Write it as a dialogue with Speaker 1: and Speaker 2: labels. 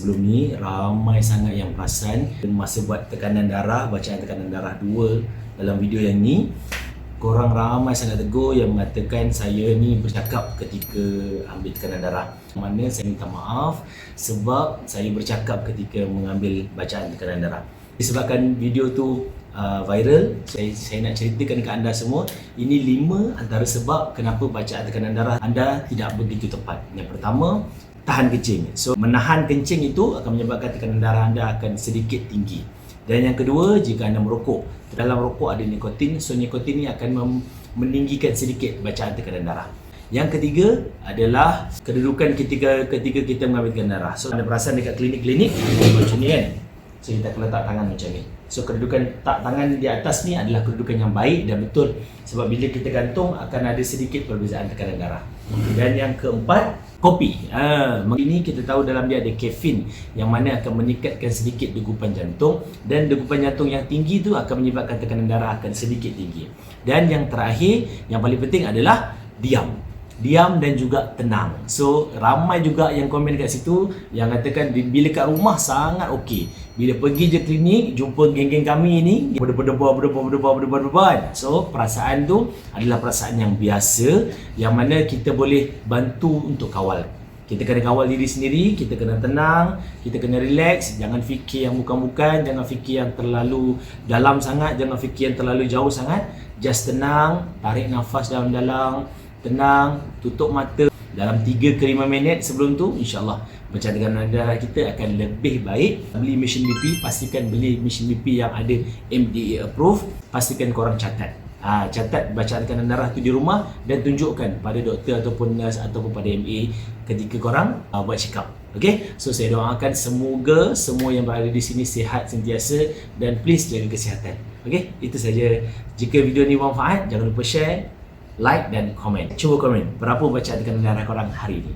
Speaker 1: sebelum ni ramai sangat yang perasan masa buat tekanan darah, bacaan tekanan darah 2 dalam video yang ni, korang ramai sangat tegur yang mengatakan saya ni bercakap ketika ambil tekanan darah. Mana saya minta maaf sebab saya bercakap ketika mengambil bacaan tekanan darah. Disebabkan video tu viral, saya nak ceritakan ke anda semua, ini 5 antara sebab kenapa bacaan tekanan darah anda tidak begitu tepat. Yang pertama, tahan kencing. So menahan kencing itu akan menyebabkan tekanan darah anda akan sedikit tinggi. Dan yang kedua, jika anda merokok, dalam rokok ada nikotin, so nikotin ini akan meninggikan sedikit bacaan tekanan darah. Yang ketiga adalah kedudukan ketika kita mengambil tekanan darah. So anda perasan dekat klinik-klinik macam ni kan, so kita akan letak tangan macam ni. So kedudukan tangan di atas ni adalah kedudukan yang baik dan betul, sebab bila kita gantung akan ada sedikit perbezaan tekanan darah. Dan yang keempat, kopi. Ini kita tahu dalam dia ada kafein yang mana akan meningkatkan sedikit degupan jantung, dan degupan jantung yang tinggi tu akan menyebabkan tekanan darah akan sedikit tinggi. Dan yang terakhir, yang paling penting adalah diam dan juga tenang. So ramai juga yang komen kat situ yang katakan bila kat rumah sangat okey, bila pergi je klinik jumpa geng-geng kami ni berdebar. So perasaan tu adalah perasaan yang biasa, yang mana kita boleh bantu untuk kawal. Kita kena kawal diri sendiri, kita kena tenang, kita kena relax, jangan fikir yang bukan-bukan, jangan fikir yang terlalu dalam sangat, jangan fikir yang terlalu jauh sangat. Just tenang, tarik nafas dalam-dalam, tenang, tutup mata dalam 3 ke 5 minit. Sebelum tu insya-Allah bacaan tekanan darah kita akan lebih baik. Beli mesin BP, pastikan beli mesin BP yang ada MDA approve. Pastikan korang catat. Catat bacaan tekanan darah tu di rumah dan tunjukkan pada doktor ataupun nurse ataupun pada MA ketika korang buat check up. Okay, so saya doakan semoga semua yang berada di sini sihat sentiasa dan please jaga kesihatan. Okay, itu saja. Jika video ni bermanfaat, jangan lupa share, like dan komen. Cuba komen berapa bacaan tekanan darah korang hari ini.